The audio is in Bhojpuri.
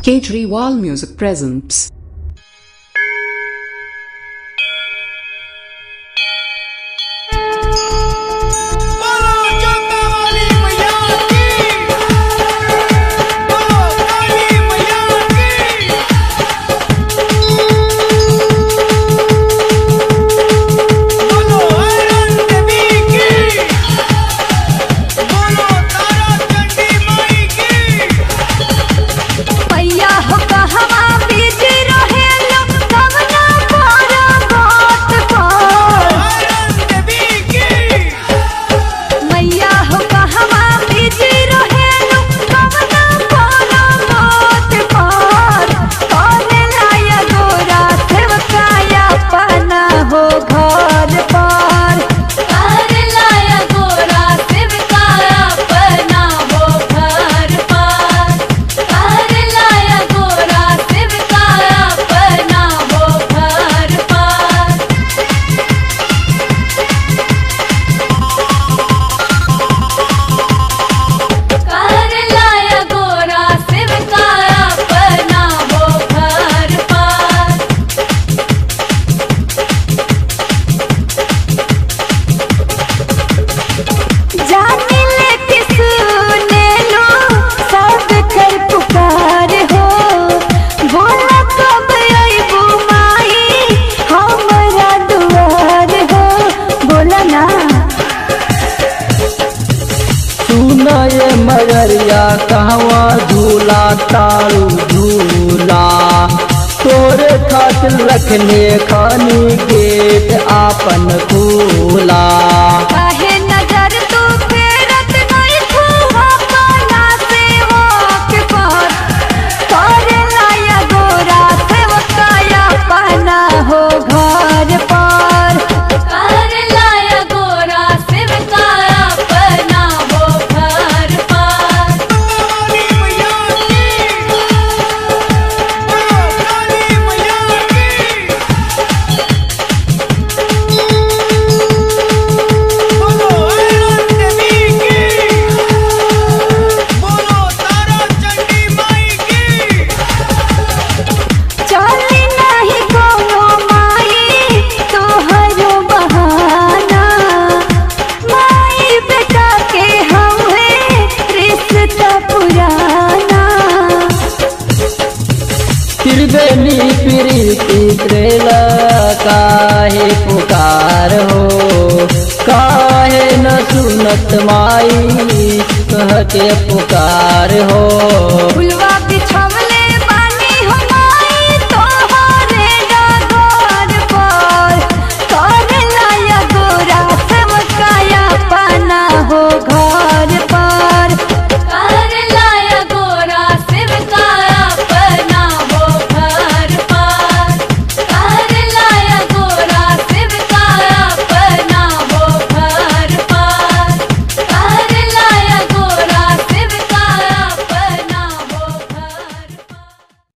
Kejriwal Music presents. मगरिया कहवा झूला तारू झूला तोरे खातिर रखने खानी गेट आपन खुला। काहे नजर तू फेरत नहीं तू अपना सेवक पर तोरे लाया गोरा सेवकाया पहना हो घर पर तोरे लाया गोरा सेवकाया पहना हो घर पर। त्रिवेणी प्रीति त्रेला काहे पुकार हो काहे न सुनत माई कह के पुकार हो।